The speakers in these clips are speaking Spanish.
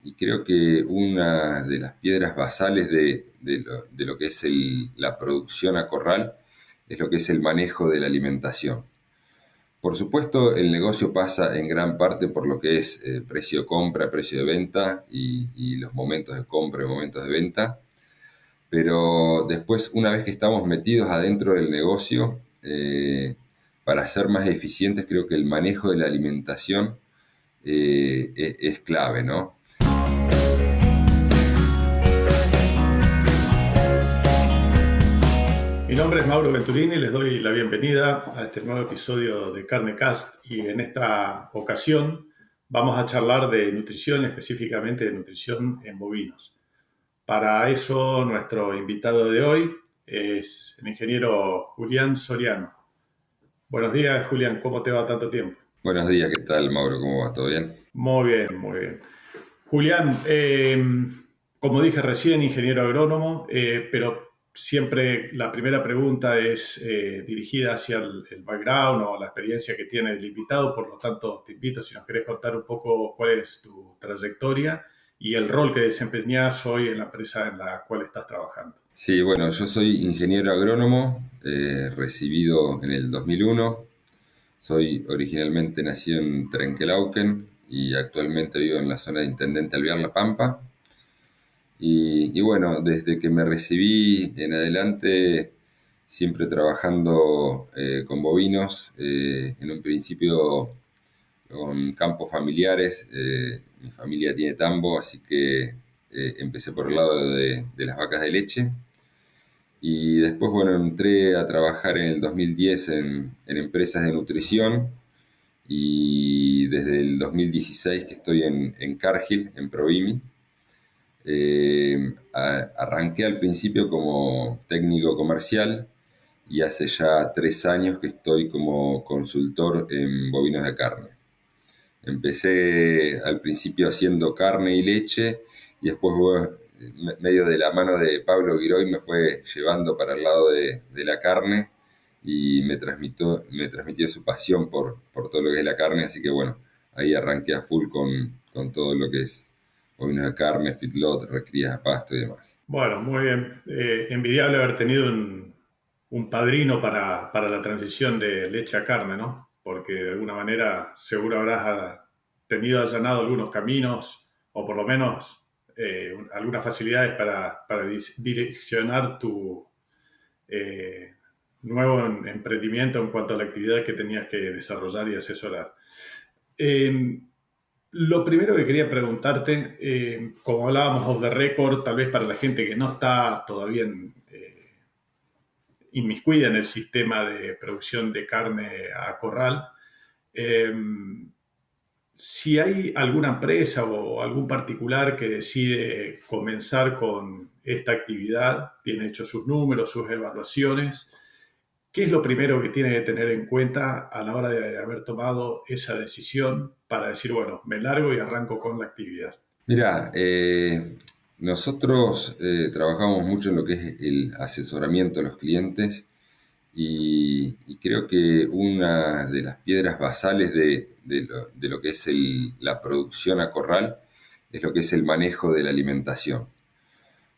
Y creo que una de las piedras basales de lo que es la producción a corral es lo que es el manejo de la alimentación. Por supuesto, el negocio pasa en gran parte por lo que es precio de compra, precio de venta y los momentos de compra y momentos de venta. Pero después, una vez que estamos metidos adentro del negocio, para ser más eficientes, creo que el manejo de la alimentación es clave, ¿no? Mi nombre es Mauro Venturini y les doy la bienvenida a este nuevo episodio de CarneCast y en esta ocasión vamos a charlar de nutrición, específicamente de nutrición en bovinos. Para eso nuestro invitado de hoy es el ingeniero Julián Soriano. Buenos días, Julián, ¿cómo te va tanto tiempo? Buenos días, ¿qué tal, Mauro? ¿Cómo va? ¿Todo bien? Muy bien, muy bien. Julián, como dije recién, ingeniero agrónomo, pero siempre la primera pregunta es dirigida hacia el background o la experiencia que tiene el invitado, por lo tanto te invito si nos querés contar un poco cuál es tu trayectoria y el rol que desempeñas hoy en la empresa en la cual estás trabajando. Sí, bueno, yo soy ingeniero agrónomo, recibido en el 2001. Soy originalmente nacido en Trenquelauquen y actualmente vivo en la zona de Intendente Alvear La Pampa. Y bueno, desde que me recibí en adelante, siempre trabajando con bovinos, en un principio con campos familiares. Mi familia tiene tambo, así que empecé por el lado de las vacas de leche. Y después, bueno, entré a trabajar en el 2010 en empresas de nutrición y desde el 2016 que estoy en Cargill, en Provimi. Arranqué al principio como técnico comercial y hace ya 3 años que estoy como consultor en bovinos de carne. Empecé al principio haciendo carne y leche y después, bueno, medio de la mano de Pablo Giroy me fue llevando para el lado de la carne y me transmitió su pasión por todo lo que es la carne, así que bueno, ahí arranqué a full con todo lo que es bovinos de carne, feedlot, recrías a pasto y demás. Bueno, muy bien. Envidiable haber tenido un padrino para la transición de leche a carne, ¿no? Porque de alguna manera seguro habrás tenido allanado algunos caminos o por lo menos algunas facilidades para direccionar tu eh, nuevo emprendimiento en cuanto a la actividad que tenías que desarrollar y asesorar. Eh, lo primero que quería preguntarte, como hablábamos off the record, tal vez para la gente que no está todavía inmiscuida en el sistema de producción de carne a corral, eh, si hay alguna empresa o algún particular que decide comenzar con esta actividad, tiene hecho sus números, sus evaluaciones, ¿qué es lo primero que tiene que tener en cuenta a la hora de haber tomado esa decisión para decir, bueno, me largo y arranco con la actividad? Mira, nosotros trabajamos mucho en lo que es el asesoramiento a los clientes y creo que una de las piedras basales de lo que es la producción a corral es lo que es el manejo de la alimentación.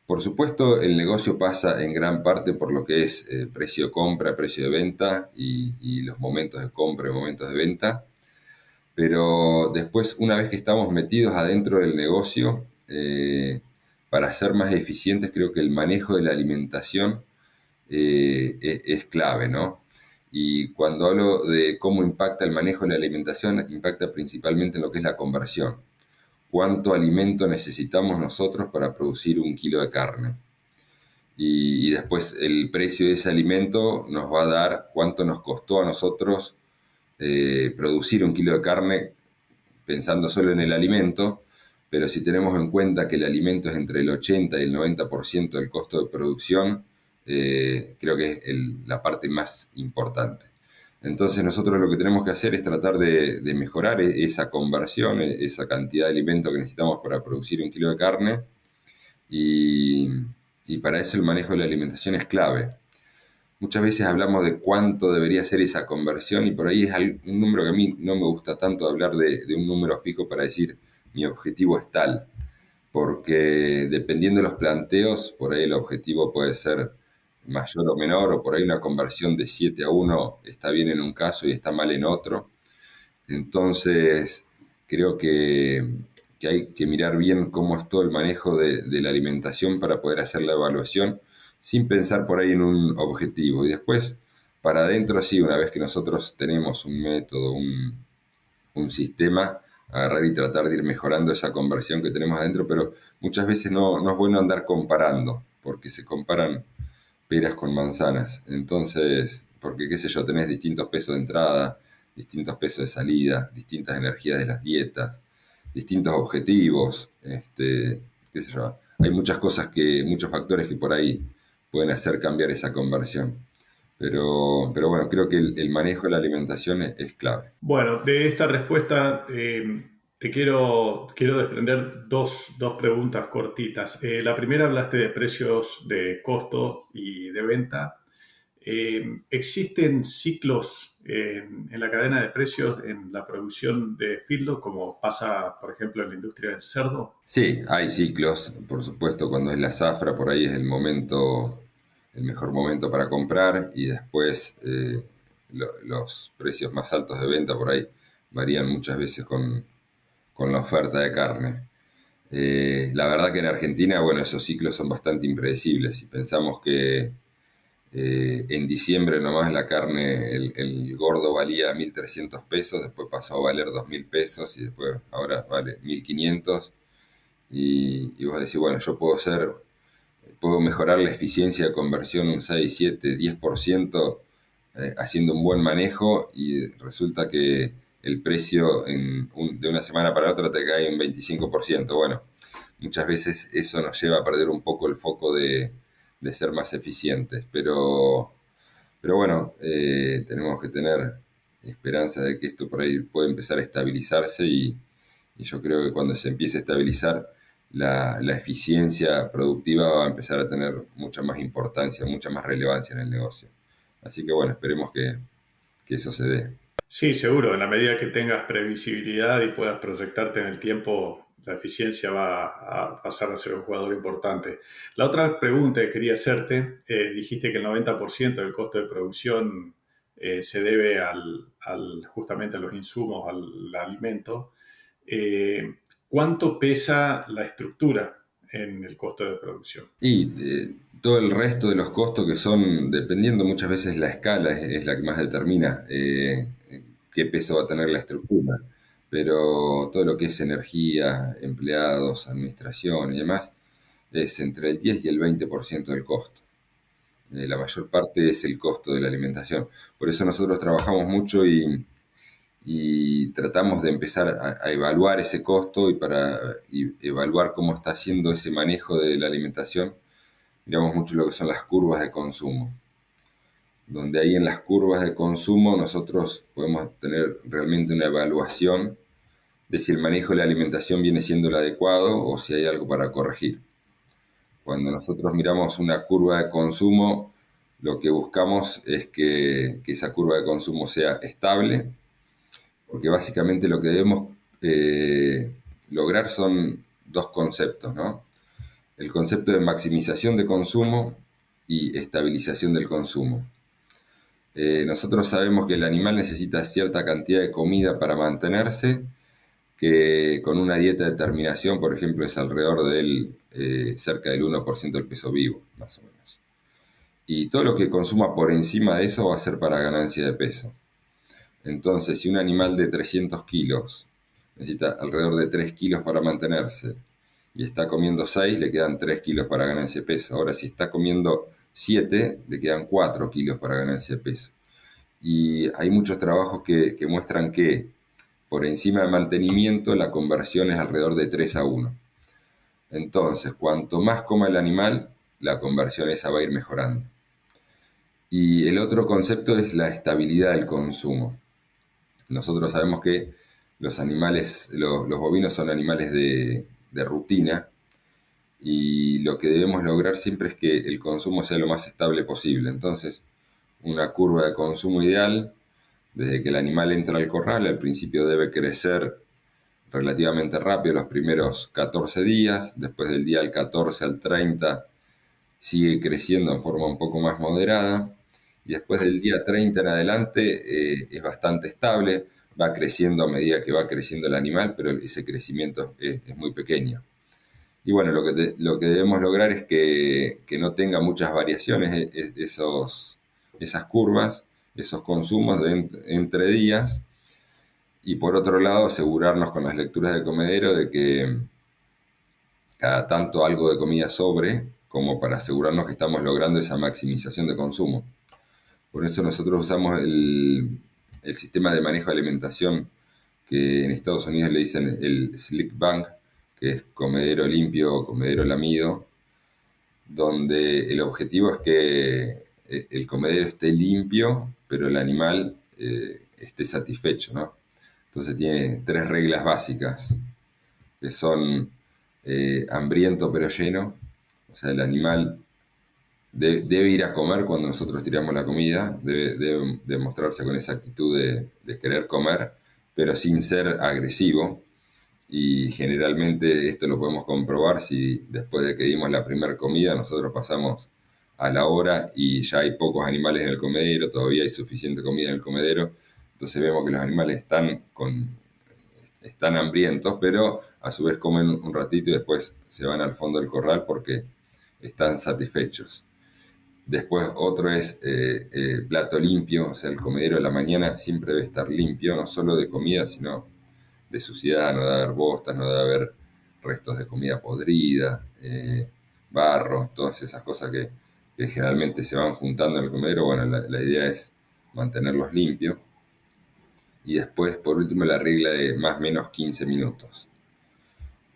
Por supuesto, el negocio pasa en gran parte por lo que es precio de compra, precio de venta y los momentos de compra y momentos de venta. Pero después, una vez que estamos metidos adentro del negocio, para ser más eficientes, creo que el manejo de la alimentación es clave, ¿no? Y cuando hablo de cómo impacta el manejo de la alimentación, impacta principalmente en lo que es la conversión. ¿Cuánto alimento necesitamos nosotros para producir 1 kilo de carne? Y después el precio de ese alimento nos va a dar cuánto nos costó a nosotros producir 1 kilo de carne pensando solo en el alimento, pero si tenemos en cuenta que el alimento es entre el 80 y el 90% del costo de producción, creo que es la parte más importante. Entonces nosotros lo que tenemos que hacer es tratar de mejorar esa conversión, esa cantidad de alimento que necesitamos para producir 1 kilo de carne y, y para eso el manejo de la alimentación es clave. Muchas veces hablamos de cuánto debería ser esa conversión y por ahí es un número que a mí no me gusta tanto hablar de un número fijo para decir mi objetivo es tal. porque dependiendo de los planteos, por ahí el objetivo puede ser mayor o menor, o por ahí una conversión de 7-1 está bien en un caso y está mal en otro. Entonces, creo que hay que mirar bien cómo es todo el manejo de la alimentación para poder hacer la evaluación sin pensar por ahí en un objetivo. Y después, para adentro, sí, una vez que nosotros tenemos un método, un sistema, agarrar y tratar de ir mejorando esa conversión que tenemos adentro, pero muchas veces no es bueno andar comparando, porque se comparan peras con manzanas. Entonces, porque qué sé yo, tenés distintos pesos de entrada, distintos pesos de salida, distintas energías de las dietas, distintos objetivos, qué sé yo. Hay muchas cosas muchos factores que por ahí pueden hacer cambiar esa conversión. Pero bueno, creo que el manejo de la alimentación es clave. Bueno, de esta respuesta te quiero desprender dos preguntas cortitas. La primera, hablaste de precios de costo y de venta. ¿Existen ciclos en la cadena de precios en la producción de feedlot, como pasa, por ejemplo, en la industria del cerdo? Sí, hay ciclos, por supuesto, cuando es la zafra, por ahí es el momento, el mejor momento para comprar y después los precios más altos de venta por ahí varían muchas veces con la oferta de carne. La verdad que en Argentina, bueno, esos ciclos son bastante impredecibles. Si pensamos que en diciembre nomás la carne, el gordo valía 1.300 pesos, después pasó a valer 2.000 pesos y después ahora vale 1.500. Y vos decís, bueno, puedo mejorar la eficiencia de conversión un 6, 7, 10% haciendo un buen manejo y resulta que el precio de una semana para otra te cae un 25%. Bueno, muchas veces eso nos lleva a perder un poco el foco de ser más eficientes, pero bueno, tenemos que tener esperanza de que esto por ahí puede empezar a estabilizarse y yo creo que cuando se empiece a estabilizar, la eficiencia productiva va a empezar a tener mucha más importancia, mucha más relevancia en el negocio. Así que bueno, esperemos que eso se dé. Sí, seguro. En la medida que tengas previsibilidad y puedas proyectarte en el tiempo, la eficiencia va a pasar a ser un jugador importante. La otra pregunta que quería hacerte, dijiste que el 90% del costo de producción se debe justamente a los insumos, al alimento. ¿Cuánto pesa la estructura en el costo de producción? Y todo el resto de los costos que son, dependiendo muchas veces la escala, es la que más determina qué peso va a tener la estructura. Pero todo lo que es energía, empleados, administración y demás, es entre el 10 y el 20% del costo. La mayor parte es el costo de la alimentación. Por eso nosotros trabajamos mucho y tratamos de empezar a evaluar ese costo y evaluar cómo está haciendo ese manejo de la alimentación. Miramos mucho lo que son las curvas de consumo, donde ahí en las curvas de consumo nosotros podemos tener realmente una evaluación de si el manejo de la alimentación viene siendo el adecuado o si hay algo para corregir. Cuando nosotros miramos una curva de consumo, lo que buscamos es que esa curva de consumo sea estable, porque básicamente lo que debemos lograr son dos conceptos, ¿no? El concepto de maximización de consumo y estabilización del consumo. Nosotros sabemos que el animal necesita cierta cantidad de comida para mantenerse, que con una dieta de terminación, por ejemplo, es alrededor del cerca del 1% del peso vivo, más o menos. Y todo lo que consuma por encima de eso va a ser para ganancia de peso. Entonces, si un animal de 300 kilos necesita alrededor de 3 kilos para mantenerse y está comiendo 6, le quedan 3 kilos para ganancia de peso. Ahora, si está comiendo 7, le quedan 4 kilos para ganancia de peso. Y hay muchos trabajos que muestran que por encima del mantenimiento la conversión es alrededor de 3-1. Entonces, cuanto más coma el animal, la conversión esa va a ir mejorando. Y el otro concepto es la estabilidad del consumo. Nosotros sabemos que los bovinos son animales de rutina y lo que debemos lograr siempre es que el consumo sea lo más estable posible. Entonces, una curva de consumo ideal, desde que el animal entra al corral, al principio debe crecer relativamente rápido los primeros 14 días, después del día al 14 al 30 sigue creciendo en forma un poco más moderada, y después del día 30 en adelante es bastante estable, va creciendo a medida que va creciendo el animal, pero ese crecimiento es muy pequeño. Y bueno, lo que debemos lograr es que no tenga muchas variaciones esas curvas, esos consumos entre días, y por otro lado asegurarnos con las lecturas de comedero de que cada tanto algo de comida sobre, como para asegurarnos que estamos logrando esa maximización de consumo. Por eso nosotros usamos el sistema de manejo de alimentación que en Estados Unidos le dicen el Slick Bank, que es comedero limpio o comedero lamido, donde el objetivo es que el comedero esté limpio, pero el animal esté satisfecho, ¿no? Entonces tiene tres reglas básicas, que son hambriento pero lleno, o sea, el animal debe ir a comer cuando nosotros tiramos la comida, debe mostrarse con esa actitud de querer comer, pero sin ser agresivo. Y generalmente esto lo podemos comprobar si después de que dimos la primera comida nosotros pasamos a la hora y ya hay pocos animales en el comedero, todavía hay suficiente comida en el comedero. Entonces vemos que los animales están hambrientos, pero a su vez comen un ratito y después se van al fondo del corral porque están satisfechos. Después otro es plato limpio, o sea, el comedero de la mañana siempre debe estar limpio, no solo de comida, sino de suciedad, no debe haber bostas, no debe haber restos de comida podrida, barro, todas esas cosas que generalmente se van juntando en el comedero. Bueno, la idea es mantenerlos limpios. Y después, por último, la regla de más o menos 15 minutos.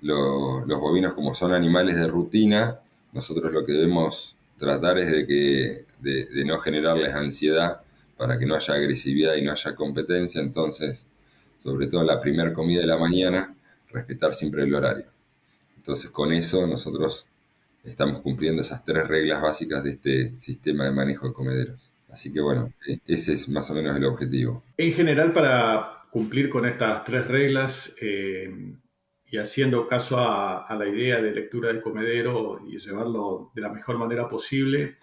Los bovinos, como son animales de rutina, nosotros lo que debemos tratar es de no generarles ansiedad para que no haya agresividad y no haya competencia. Entonces, sobre todo en la primera comida de la mañana, respetar siempre el horario. Entonces, con eso nosotros estamos cumpliendo esas tres reglas básicas de este sistema de manejo de comederos. Así que bueno, ese es más o menos el objetivo. En general, para cumplir con estas tres reglas y haciendo caso a la idea de lectura del comedero y llevarlo de la mejor manera posible,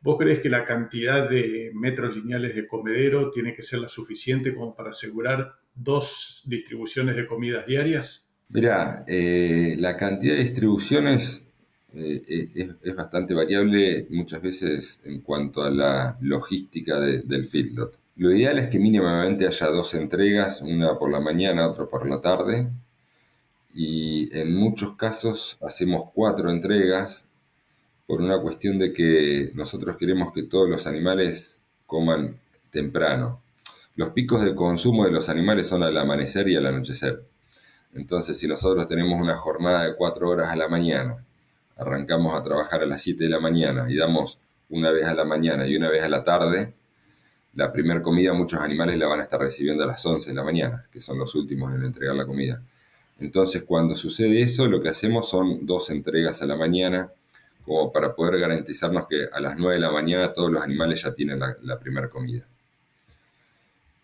¿vos crees que la cantidad de metros lineales de comedero tiene que ser la suficiente como para asegurar dos distribuciones de comidas diarias? Mirá, la cantidad de distribuciones es bastante variable muchas veces en cuanto a la logística del feedlot. Lo ideal es que mínimamente haya dos entregas, una por la mañana, otra por la tarde, y en muchos casos hacemos cuatro entregas por una cuestión de que nosotros queremos que todos los animales coman temprano. Los picos de consumo de los animales son al amanecer y al anochecer. Entonces, si nosotros tenemos una jornada de 4 horas a la mañana, arrancamos a trabajar a las 7 de la mañana y damos una vez a la mañana y una vez a la tarde, la primera comida muchos animales la van a estar recibiendo a las 11 de la mañana, que son los últimos en entregar la comida. Entonces, cuando sucede eso, lo que hacemos son dos entregas a la mañana, como para poder garantizarnos que a las 9 de la mañana todos los animales ya tienen la primera comida.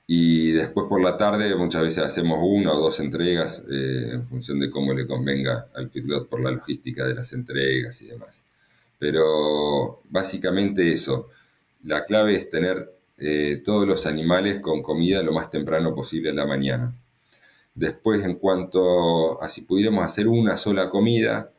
Y después por la tarde muchas veces hacemos una o dos entregas en función de cómo le convenga al feedlot por la logística de las entregas y demás. Pero básicamente eso, la clave es tener todos los animales con comida lo más temprano posible en la mañana. Después, en cuanto a si pudiéramos hacer una sola comida,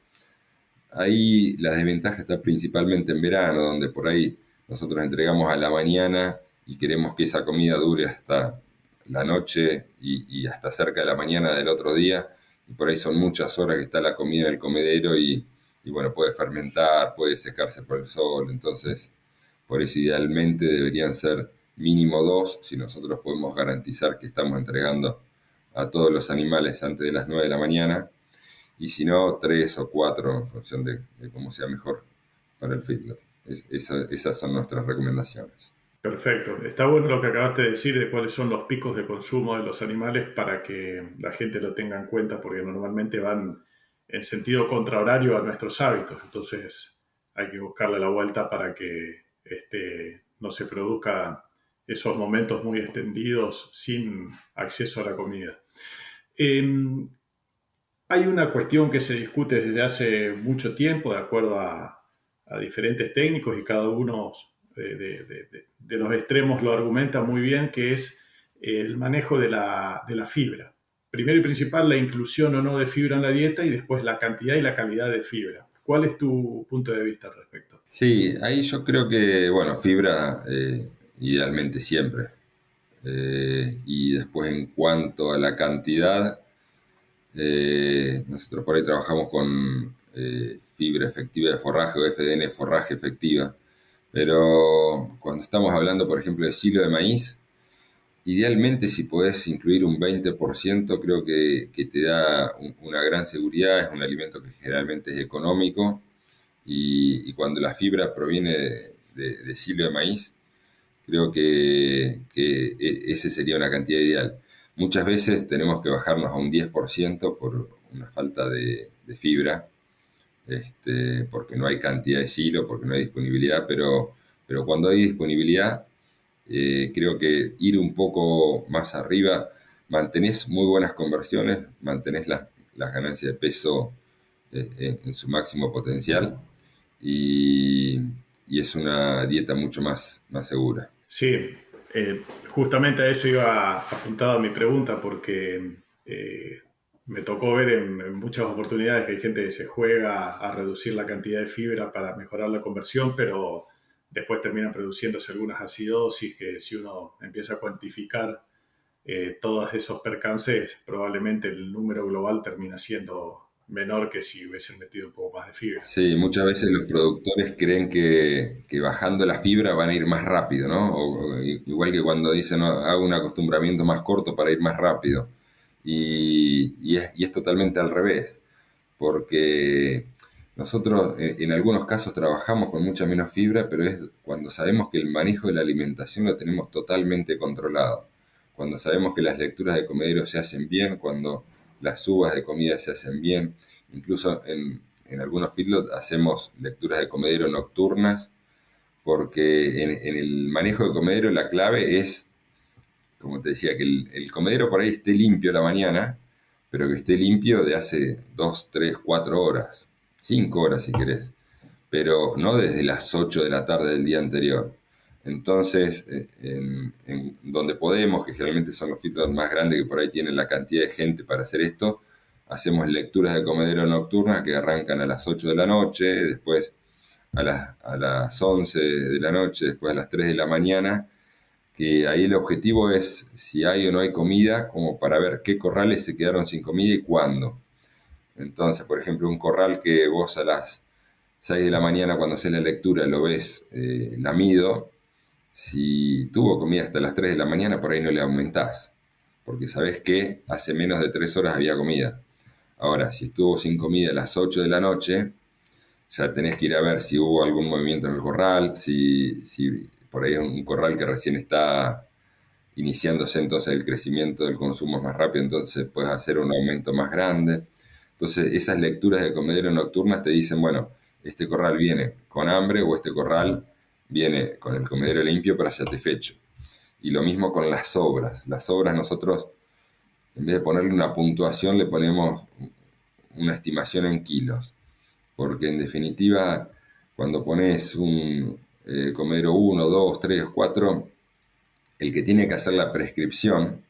ahí la desventaja está principalmente en verano, donde por ahí nosotros entregamos a la mañana y queremos que esa comida dure hasta la noche y hasta cerca de la mañana del otro día. Y por ahí son muchas horas que está la comida en el comedero y bueno, puede fermentar, puede secarse por el sol. Entonces, por eso idealmente deberían ser mínimo dos, si nosotros podemos garantizar que estamos entregando a todos los animales antes de las 9 de la mañana, y si no, tres o cuatro en función de cómo sea mejor para el feedlot. Esas son nuestras recomendaciones. Perfecto. Está bueno lo que acabaste de decir de cuáles son los picos de consumo de los animales para que la gente lo tenga en cuenta, porque normalmente van en sentido contrahorario a nuestros hábitos. Entonces hay que buscarle la vuelta para que no se produzca esos momentos muy extendidos sin acceso a la comida. Eh, Hay una cuestión que se discute desde hace mucho tiempo, de acuerdo a diferentes técnicos, y cada uno de los extremos lo argumenta muy bien, que es el manejo de la fibra. Primero y principal, la inclusión o no de fibra en la dieta, y después la cantidad y la calidad de fibra. ¿Cuál es tu punto de vista al respecto? Sí, ahí yo creo que, bueno, fibra idealmente siempre. Y después en cuanto a la cantidad, nosotros por ahí trabajamos con fibra efectiva de forraje o FDN forraje efectiva, pero cuando estamos hablando, por ejemplo, de silo de maíz, idealmente si podés incluir un 20%, creo que te da una gran seguridad, es un alimento que generalmente es económico y cuando la fibra proviene de silo de maíz, creo que ese sería una cantidad ideal. Muchas veces tenemos que bajarnos a un 10% por una falta de fibra, porque no hay cantidad de silo, porque no hay disponibilidad, pero cuando hay disponibilidad, creo que ir un poco más arriba, mantenés muy buenas conversiones, mantenés las ganancias de peso en su máximo potencial y, y es una dieta mucho más segura. Sí, justamente a eso iba apuntado mi pregunta, porque me tocó ver en muchas oportunidades que hay gente que se juega a reducir la cantidad de fibra para mejorar la conversión, pero después terminan produciéndose algunas acidosis que, si uno empieza a cuantificar todos esos percances, probablemente el número global termina siendo menor que si hubiesen metido un poco más de fibra. Sí, muchas veces los productores creen que bajando la fibra van a ir más rápido, ¿no? Igual que cuando dicen, "No, hago un acostumbramiento más corto para ir más rápido". Y es totalmente al revés, porque nosotros en algunos casos trabajamos con mucha menos fibra, pero es cuando sabemos que el manejo de la alimentación lo tenemos totalmente controlado, cuando sabemos que las lecturas de comedero se hacen bien, cuando las uvas de comida se hacen bien, incluso en algunos feedlots hacemos lecturas de comedero nocturnas, porque en el manejo de comedero la clave es, como te decía, que el comedero por ahí esté limpio a la mañana, pero que esté limpio de hace 2, 3, 4 horas, 5 horas si querés, pero no desde las 8 de la tarde del día anterior. Entonces, en donde podemos, que generalmente son los feedlots más grandes que por ahí tienen la cantidad de gente para hacer esto, hacemos lecturas de comedero nocturnas que arrancan a las 8 de la noche, después a las 11 de la noche, después a las 3 de la mañana, que ahí el objetivo es si hay o no hay comida, como para ver qué corrales se quedaron sin comida y cuándo. Entonces, por ejemplo, un corral que vos a las 6 de la mañana cuando haces la lectura lo ves lamido, si tuvo comida hasta las 3 de la mañana, por ahí no le aumentás, porque sabés que hace menos de 3 horas había comida. Ahora, si estuvo sin comida a las 8 de la noche, ya tenés que ir a ver si hubo algún movimiento en el corral, si por ahí es un corral que recién está iniciándose, entonces el crecimiento del consumo es más rápido, entonces puedes hacer un aumento más grande. Entonces esas lecturas de comedero nocturnas te dicen, bueno, este corral viene con hambre o este corral viene con el comedero limpio pero satisfecho. Y lo mismo con las sobras. Las sobras nosotros, en vez de ponerle una puntuación, le ponemos una estimación en kilos. Porque en definitiva, cuando pones un comedero 1, 2, 3, 4, el que tiene que hacer la prescripción,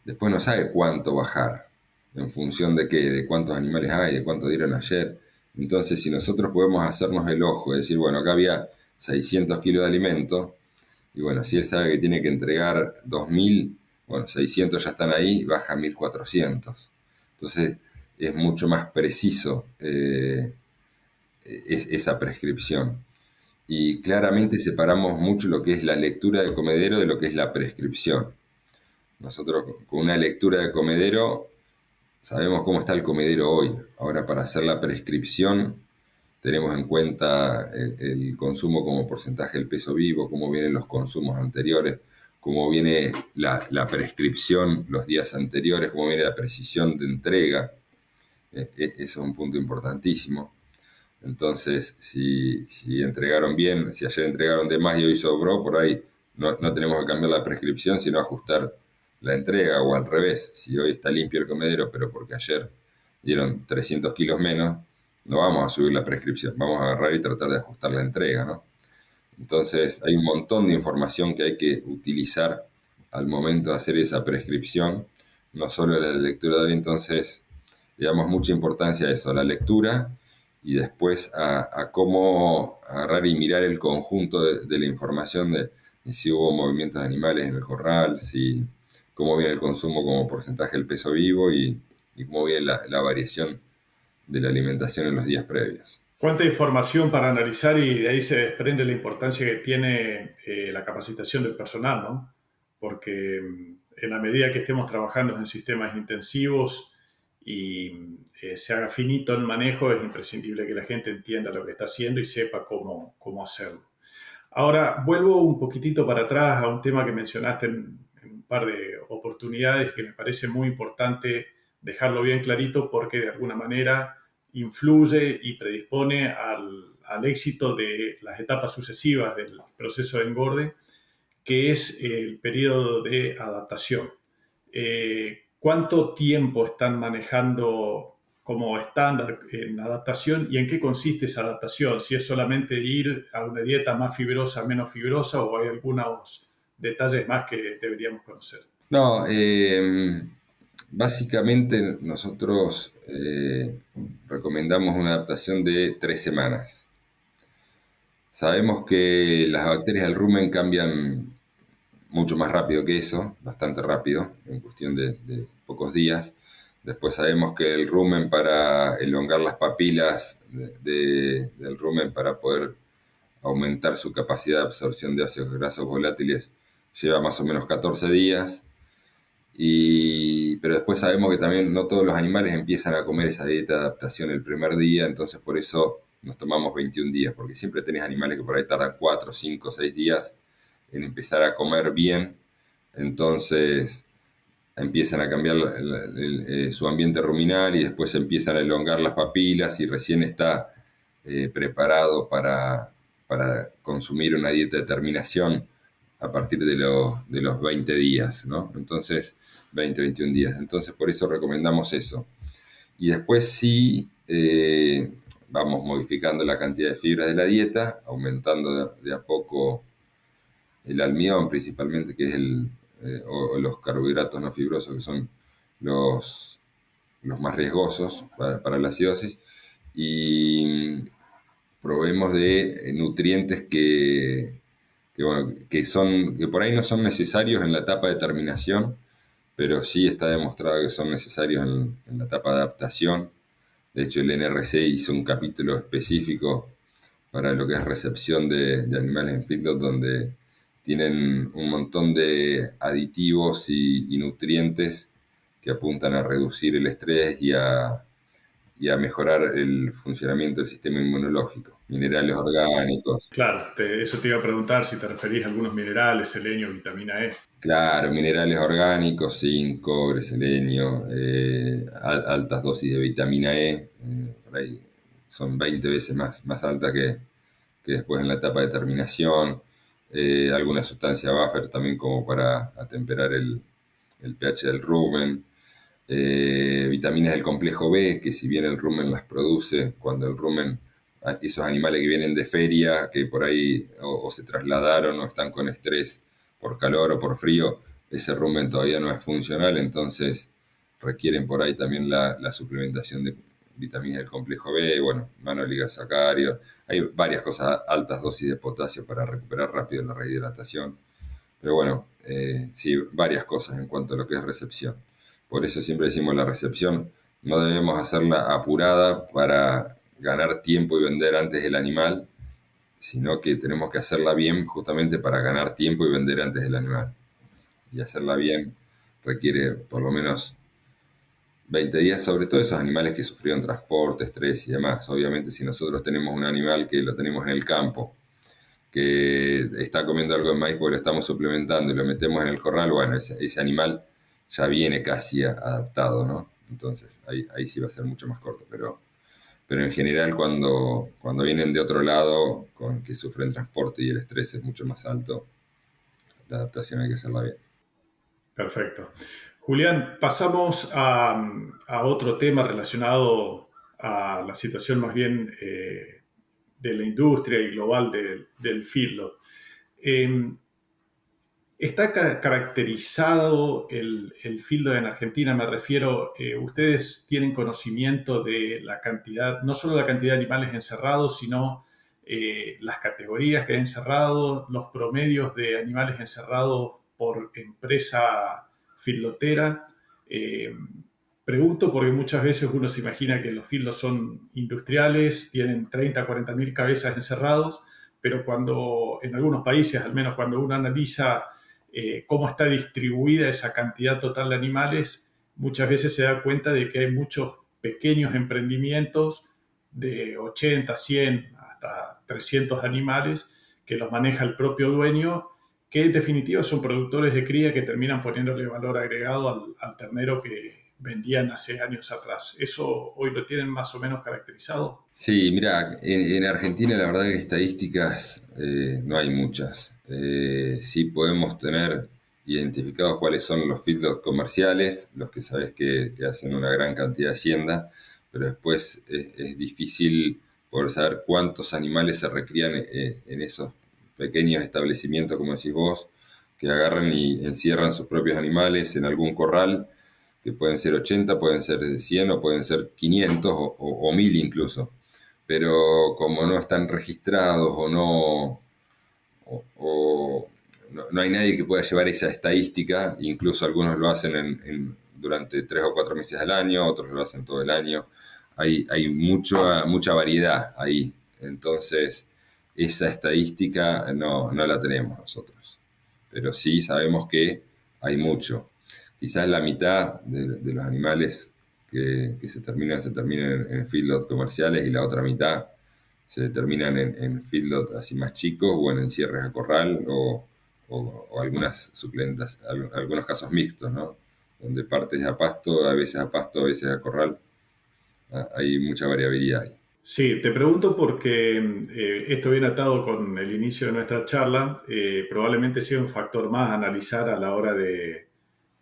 después no sabe cuánto bajar, en función de qué, de cuántos animales hay, de cuánto dieron ayer. Entonces, si nosotros podemos hacernos el ojo y decir, bueno, acá había 600 kilos de alimento, y bueno, si él sabe que tiene que entregar 2000, bueno, 600 ya están ahí, baja a 1400. Entonces, es mucho más preciso esa prescripción. Y claramente separamos mucho lo que es la lectura de comedero de lo que es la prescripción. Nosotros con una lectura de comedero sabemos cómo está el comedero hoy. Ahora para hacer la prescripción tenemos en cuenta el consumo como porcentaje del peso vivo, cómo vienen los consumos anteriores, cómo viene la prescripción los días anteriores, cómo viene la precisión de entrega. Eso es un punto importantísimo. Entonces, si entregaron bien, si ayer entregaron de más y hoy sobró, por ahí no tenemos que cambiar la prescripción, sino ajustar la entrega o al revés. Si hoy está limpio el comedero, pero porque ayer dieron 300 kilos menos, no vamos a subir la prescripción, vamos a agarrar y tratar de ajustar la entrega, ¿no? Entonces, hay un montón de información que hay que utilizar al momento de hacer esa prescripción, no solo la lectura de hoy. Entonces, le damos mucha importancia a eso, a la lectura y después a cómo agarrar y mirar el conjunto de la información de si hubo movimientos de animales en el corral, si, cómo viene el consumo como porcentaje del peso vivo y cómo viene la variación de la alimentación en los días previos. Cuánta información para analizar y de ahí se desprende la importancia que tiene la capacitación del personal, ¿no? Porque en la medida que estemos trabajando en sistemas intensivos y se haga finito el manejo, es imprescindible que la gente entienda lo que está haciendo y sepa cómo hacerlo. Ahora, vuelvo un poquitito para atrás a un tema que mencionaste en un par de oportunidades que me parece muy importante dejarlo bien clarito porque de alguna manera influye y predispone al éxito de las etapas sucesivas del proceso de engorde, que es el periodo de adaptación. ¿Cuánto tiempo están manejando como estándar en adaptación y en qué consiste esa adaptación? Si es solamente ir a una dieta más fibrosa, menos fibrosa, o hay algunos detalles más que deberíamos conocer. No, básicamente nosotros recomendamos una adaptación de 3 semanas. Sabemos que las bacterias del rumen cambian mucho más rápido que eso, bastante rápido, en cuestión de pocos días. Después sabemos que el rumen, para elongar las papilas del rumen para poder aumentar su capacidad de absorción de ácidos grasos volátiles, lleva más o menos 14 días. Pero después sabemos que también no todos los animales empiezan a comer esa dieta de adaptación el primer día, entonces por eso nos tomamos 21 días, porque siempre tenés animales que por ahí tardan 4, 5, 6 días en empezar a comer bien, entonces empiezan a cambiar su ambiente ruminal y después empiezan a elongar las papilas y recién está preparado para consumir una dieta de terminación a partir de los 20 días, ¿no? Entonces, 20, 21 días. Entonces, por eso recomendamos eso. Y después sí, vamos modificando la cantidad de fibras de la dieta, aumentando de a poco el almidón principalmente, que es o los carbohidratos no fibrosos, que son los más riesgosos para la acidosis, y proveemos de nutrientes bueno, que por ahí no son necesarios en la etapa de terminación, pero sí está demostrado que son necesarios en la etapa de adaptación. De hecho, el NRC hizo un capítulo específico para lo que es recepción de animales en feedlot, donde tienen un montón de aditivos y nutrientes que apuntan a reducir el estrés y a mejorar el funcionamiento del sistema inmunológico. Minerales orgánicos, Claro, eso te iba a preguntar si te referís a algunos minerales, selenio, vitamina E. claro, minerales orgánicos, zinc, cobre, selenio, altas dosis de vitamina E, por ahí son 20 veces más alta que después en la etapa de terminación, alguna sustancia buffer también como para atemperar el pH del rumen, vitaminas del complejo B, que si bien el rumen las produce, cuando el rumen, esos animales que vienen de feria, que por ahí o se trasladaron o están con estrés por calor o por frío, ese rumen todavía no es funcional, entonces requieren por ahí también la suplementación de vitaminas del complejo B, bueno, manoligosacáridos, hay varias cosas, altas dosis de potasio para recuperar rápido la rehidratación, pero bueno, sí, varias cosas en cuanto a lo que es recepción. Por eso siempre decimos la recepción no debemos hacerla apurada para ganar tiempo y vender antes el animal, sino que tenemos que hacerla bien justamente para ganar tiempo y vender antes del animal. Y hacerla bien requiere por lo menos 20 días, sobre todo esos animales que sufrieron transporte, estrés y demás. Obviamente si nosotros tenemos un animal que lo tenemos en el campo, que está comiendo algo de maíz porque lo estamos suplementando y lo metemos en el corral, bueno, ese animal ya viene casi adaptado, ¿no? Entonces ahí sí va a ser mucho más corto, pero en general cuando vienen de otro lado, con que sufren transporte y el estrés es mucho más alto, la adaptación hay que hacerla bien. Perfecto. Julián, pasamos a otro tema relacionado a la situación más bien de la industria y global del feedlot. Eh, ¿Está caracterizado el feedlot en Argentina? Me refiero, ustedes tienen conocimiento de la cantidad, no solo la cantidad de animales encerrados, sino las categorías que hay encerrados, los promedios de animales encerrados por empresa feedlotera. Eh, Pregunto porque muchas veces uno se imagina que los feedlots son industriales, tienen 30, 40 mil cabezas encerrados, pero cuando en algunos países, al menos cuando uno analiza cómo está distribuida esa cantidad total de animales, muchas veces se da cuenta de que hay muchos pequeños emprendimientos de 80, 100 hasta 300 animales que los maneja el propio dueño, que en definitiva son productores de cría que terminan poniéndole valor agregado al ternero que vendían hace años atrás. ¿Eso hoy lo tienen más o menos caracterizado? Sí, mira, en Argentina la verdad que estadísticas no hay muchas. Sí podemos tener identificados cuáles son los feedlots comerciales, los que sabes que hacen una gran cantidad de hacienda, pero después es difícil poder saber cuántos animales se recrían en esos pequeños establecimientos, como decís vos, que agarran y encierran sus propios animales en algún corral, que pueden ser 80, pueden ser 100 o pueden ser 500 o 1000 incluso, pero como no están registrados o no, no hay nadie que pueda llevar esa estadística, incluso algunos lo hacen durante 3 o 4 meses al año, otros lo hacen todo el año, hay mucha variedad ahí, entonces esa estadística no la tenemos nosotros, pero sí sabemos que hay mucho. Quizás la mitad de los animales que se terminan en feedlot comerciales y la otra mitad se terminan en feedlot así más chicos o en encierres a corral o algunas suculentas, algunos casos mixtos, ¿no? Donde partes a pasto, a veces a corral. Hay mucha variabilidad ahí. Sí, te pregunto porque esto viene atado con el inicio de nuestra charla. Probablemente sea un factor más a analizar a la hora de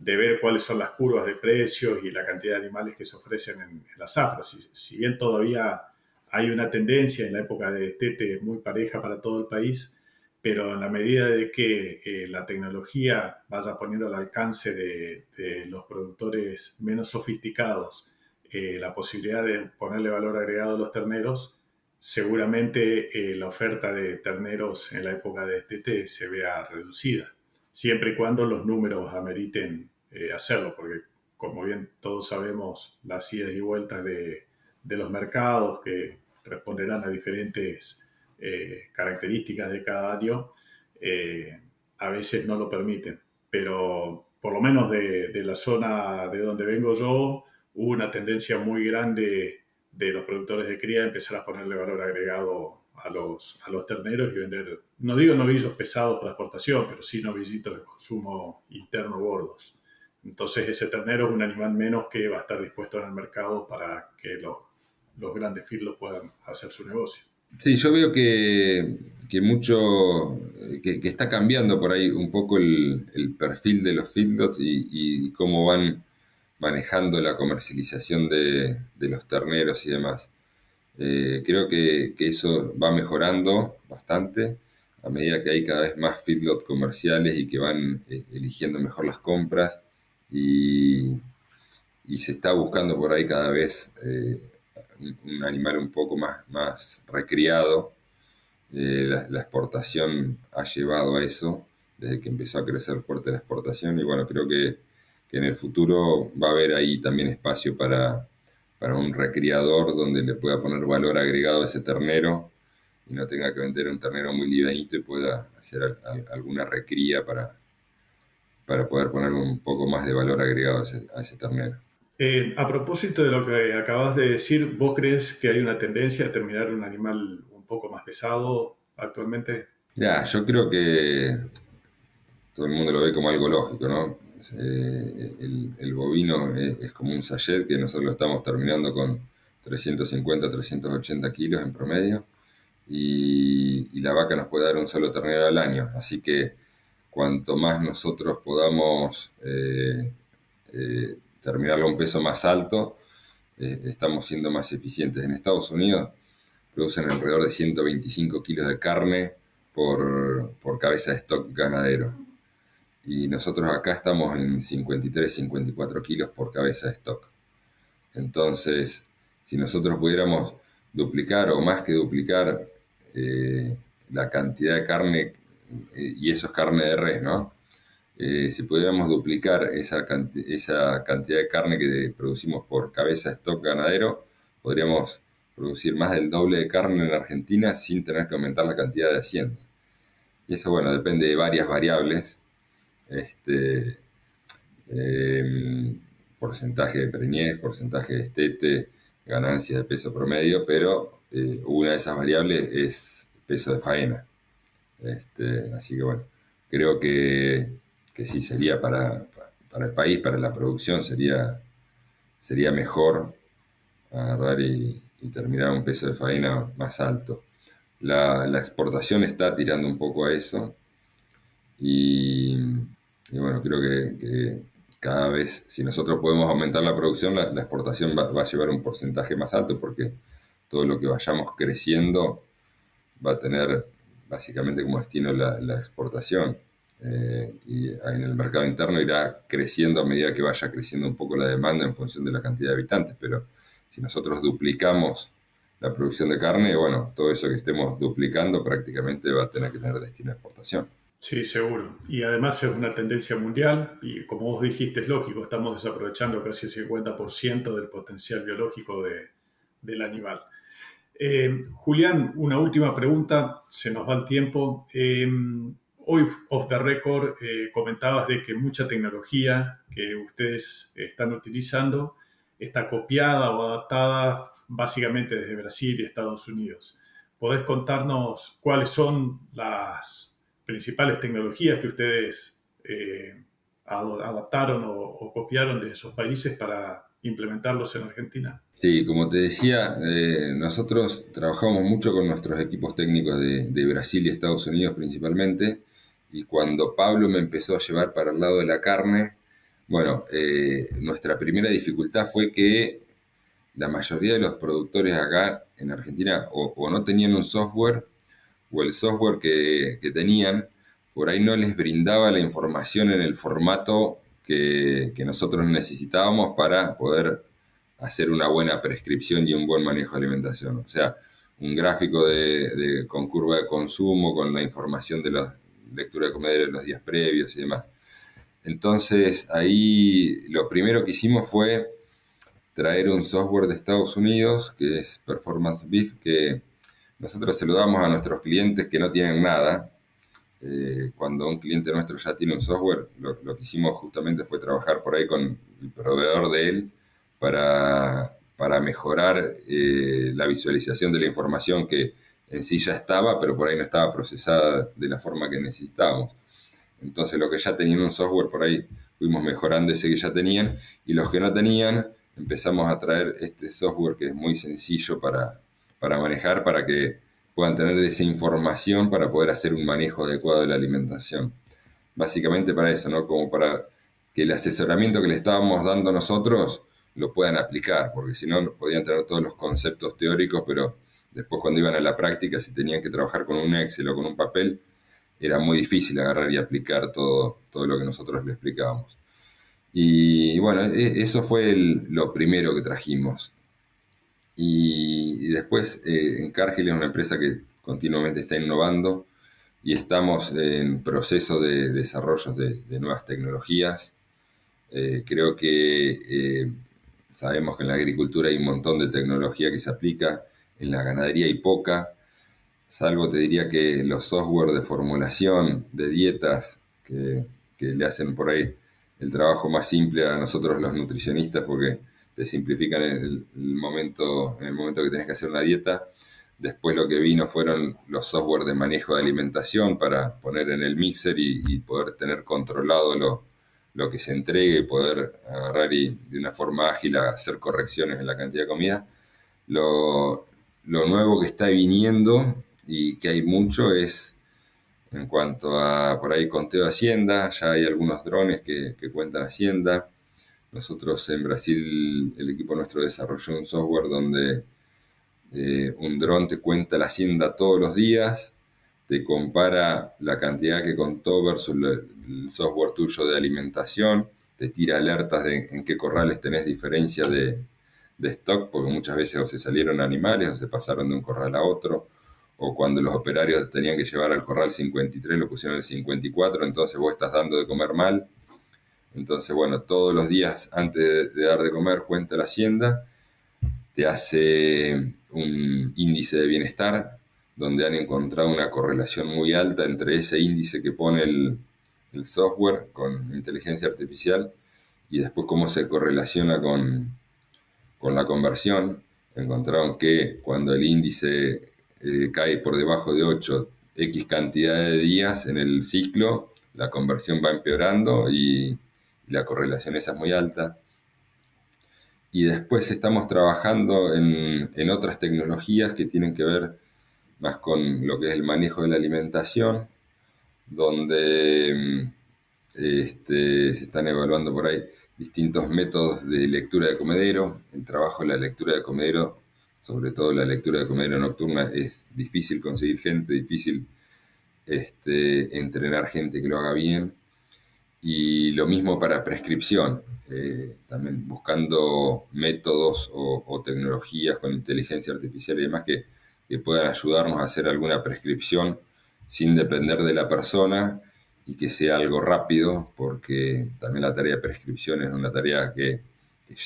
ver cuáles son las curvas de precios y la cantidad de animales que se ofrecen en las zafras. Si bien todavía hay una tendencia en la época de destete muy pareja para todo el país, pero en la medida de que la tecnología vaya poniendo al alcance de los productores menos sofisticados la posibilidad de ponerle valor agregado a los terneros, seguramente la oferta de terneros en la época de destete se vea reducida, siempre y cuando los números ameriten hacerlo, porque como bien todos sabemos, las idas y vueltas de los mercados que responderán a diferentes características de cada año, eh, a veces no lo permiten. Pero por lo menos de la zona de donde vengo yo, hubo una tendencia muy grande de los productores de cría a empezar a ponerle valor agregado a los terneros y vender, no digo novillos pesados para exportación, pero sí novillitos de consumo interno gordos. Entonces ese ternero es un animal menos que va a estar dispuesto en el mercado para que los grandes filos puedan hacer su negocio. Sí, yo veo que mucho, que está cambiando por ahí un poco el perfil de los feedlots y cómo van manejando la comercialización de los terneros y demás. Creo que eso va mejorando bastante a medida que hay cada vez más feedlot comerciales y que van eligiendo mejor las compras y, y se está buscando por ahí cada vez un animal un poco más recriado. La exportación ha llevado a eso desde que empezó a crecer fuerte la exportación y bueno, creo que en el futuro va a haber ahí también espacio para un recriador donde le pueda poner valor agregado a ese ternero y no tenga que vender un ternero muy livianito y pueda hacer alguna recría para poder poner un poco más de valor agregado a ese ternero. A propósito de lo que acabas de decir, ¿vos crees que hay una tendencia a terminar un animal un poco más pesado actualmente? Ya, yo creo que todo el mundo lo ve como algo lógico, ¿no? El bovino es como un sachet que nosotros lo estamos terminando con 350, 380 kilos en promedio y la vaca nos puede dar un solo ternero al año. Así que cuanto más nosotros podamos terminarlo a un peso más alto, estamos siendo más eficientes. En Estados Unidos producen alrededor de 125 kilos de carne por cabeza de stock ganadero. Y nosotros acá estamos en 53, 54 kilos por cabeza de stock. Entonces, si nosotros pudiéramos duplicar o más que duplicar la cantidad de carne, y eso es carne de res, ¿no? Si pudiéramos duplicar esa cantidad de carne que producimos por cabeza de stock ganadero, podríamos producir más del doble de carne en Argentina sin tener que aumentar la cantidad de hacienda. Y eso, bueno, depende de varias variables. Este, eh, Porcentaje de preñez, porcentaje de estete, ganancia de peso promedio, pero una de esas variables es peso de faena. Así que bueno, creo que sí sería para el país, para la producción, sería mejor agarrar y terminar un peso de faena más alto. La exportación está tirando un poco a eso y, y bueno, creo que cada vez, si nosotros podemos aumentar la producción, la exportación va a llevar un porcentaje más alto porque todo lo que vayamos creciendo va a tener básicamente como destino la exportación. Y en el mercado interno irá creciendo a medida que vaya creciendo un poco la demanda en función de la cantidad de habitantes, pero si nosotros duplicamos la producción de carne, bueno, todo eso que estemos duplicando prácticamente va a tener que tener destino a exportación. Sí, seguro. Y además es una tendencia mundial y como vos dijiste, es lógico, estamos desaprovechando casi el 50% del potencial biológico del animal. Julián, una última pregunta, se nos va el tiempo. Hoy, off the record, comentabas de que mucha tecnología que ustedes están utilizando está copiada o adaptada básicamente desde Brasil y Estados Unidos. ¿Podés contarnos cuáles son las principales tecnologías que ustedes adaptaron o copiaron de esos países para implementarlos en Argentina? Sí, como te decía, nosotros trabajamos mucho con nuestros equipos técnicos de Brasil y Estados Unidos principalmente, y cuando Pablo me empezó a llevar para el lado de la carne, bueno, nuestra primera dificultad fue que la mayoría de los productores acá en Argentina o no tenían un software o el software que tenían por ahí no les brindaba la información en el formato que nosotros necesitábamos para poder hacer una buena prescripción y un buen manejo de alimentación. O sea, un gráfico con curva de consumo, con la información de la lectura de comederos de los días previos y demás. Entonces, ahí lo primero que hicimos fue traer un software de Estados Unidos, que es Performance Beef, que nosotros se lo damos a nuestros clientes que no tienen nada. Cuando un cliente nuestro ya tiene un software, lo que hicimos justamente fue trabajar por ahí con el proveedor de él para mejorar la visualización de la información que en sí ya estaba, pero por ahí no estaba procesada de la forma que necesitábamos. Entonces, los que ya tenían un software por ahí fuimos mejorando ese que ya tenían, y los que no tenían empezamos a traer este software que es muy sencillo para manejar, para que puedan tener esa información para poder hacer un manejo adecuado de la alimentación. Básicamente para eso, ¿no? Como para que el asesoramiento que le estábamos dando nosotros lo puedan aplicar, porque si no podían tener todos los conceptos teóricos, pero después cuando iban a la práctica, si tenían que trabajar con un Excel o con un papel, era muy difícil agarrar y aplicar todo lo que nosotros le explicábamos. Y bueno, eso fue lo primero que trajimos. Y después Encargill es una empresa que continuamente está innovando y estamos en proceso de desarrollo de nuevas tecnologías. Creo que sabemos que en la agricultura hay un montón de tecnología que se aplica, en la ganadería hay poca, salvo te diría que los software de formulación de dietas que le hacen por ahí el trabajo más simple a nosotros los nutricionistas porque te simplifican en el momento que tenés que hacer una dieta. Después lo que vino fueron los software de manejo de alimentación para poner en el mixer y poder tener controlado lo que se entregue y poder agarrar y de una forma ágil hacer correcciones en la cantidad de comida. Lo nuevo que está viniendo y que hay mucho es en cuanto a por ahí conteo de hacienda, ya hay algunos drones que cuentan hacienda. Nosotros en Brasil, el equipo nuestro desarrolló un software donde un dron te cuenta la hacienda todos los días, te compara la cantidad que contó versus el software tuyo de alimentación, te tira alertas de en qué corrales tenés diferencia de stock, porque muchas veces o se salieron animales o se pasaron de un corral a otro, o cuando los operarios tenían que llevar al corral 53 lo pusieron el 54, entonces vos estás dando de comer mal. Entonces, bueno, todos los días antes de dar de comer cuenta la hacienda, te hace un índice de bienestar, donde han encontrado una correlación muy alta entre ese índice que pone el software con inteligencia artificial y después cómo se correlaciona con la conversión. Encontraron que cuando el índice cae por debajo de 8 X cantidad de días en el ciclo, la conversión va empeorando y la correlación esa es muy alta. Y después estamos trabajando en otras tecnologías que tienen que ver más con lo que es el manejo de la alimentación, donde se están evaluando por ahí distintos métodos de lectura de comedero. El trabajo de la lectura de comedero, sobre todo la lectura de comedero nocturna, es difícil conseguir gente, difícil entrenar gente que lo haga bien. Y lo mismo para prescripción, también buscando métodos o tecnologías con inteligencia artificial y demás que puedan ayudarnos a hacer alguna prescripción sin depender de la persona y que sea algo rápido, porque también la tarea de prescripción es una tarea que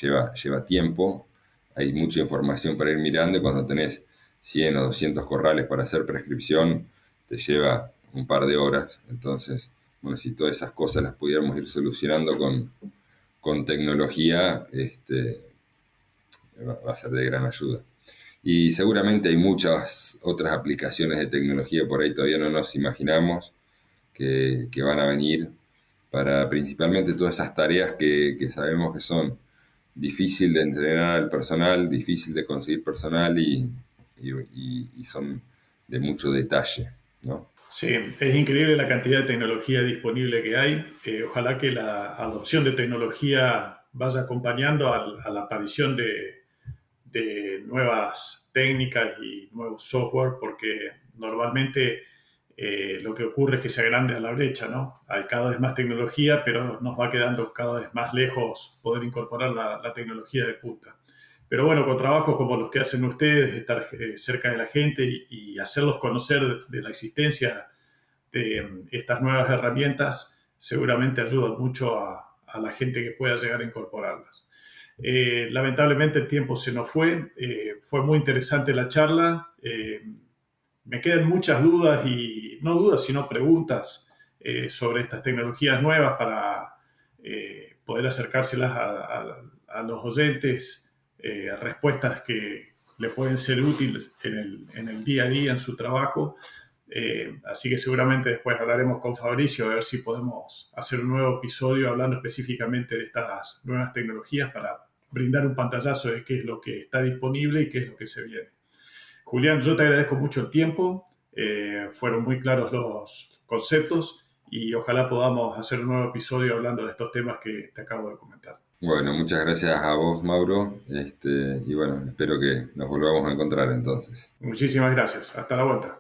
lleva tiempo, hay mucha información para ir mirando y cuando tenés 100 o 200 corrales para hacer prescripción, te lleva un par de horas, entonces bueno, si todas esas cosas las pudiéramos ir solucionando con tecnología, va a ser de gran ayuda. Y seguramente hay muchas otras aplicaciones de tecnología por ahí todavía no nos imaginamos que van a venir para principalmente todas esas tareas que sabemos que son difícil de entrenar al personal, difícil de conseguir personal y son de mucho detalle, ¿no? Sí, es increíble la cantidad de tecnología disponible que hay. Ojalá que la adopción de tecnología vaya acompañando a la aparición de nuevas técnicas y nuevos software, porque normalmente lo que ocurre es que se agranda la brecha, ¿no? Hay cada vez más tecnología, pero nos va quedando cada vez más lejos poder incorporar la tecnología de punta. Pero bueno, con trabajos como los que hacen ustedes, estar cerca de la gente y hacerlos conocer de la existencia de estas nuevas herramientas, seguramente ayudan mucho a la gente que pueda llegar a incorporarlas. Lamentablemente el tiempo se nos fue muy interesante la charla, me quedan muchas dudas y no dudas sino preguntas sobre estas tecnologías nuevas para poder acercárselas a los oyentes, respuestas que le pueden ser útiles en el día a día en su trabajo. Así que seguramente después hablaremos con Fabricio a ver si podemos hacer un nuevo episodio hablando específicamente de estas nuevas tecnologías para brindar un pantallazo de qué es lo que está disponible y qué es lo que se viene. Julián, yo te agradezco mucho el tiempo, fueron muy claros los conceptos y ojalá podamos hacer un nuevo episodio hablando de estos temas que te acabo de comentar. Bueno, muchas gracias a vos, Mauro. Y bueno, espero que nos volvamos a encontrar entonces. Muchísimas gracias. Hasta la vuelta.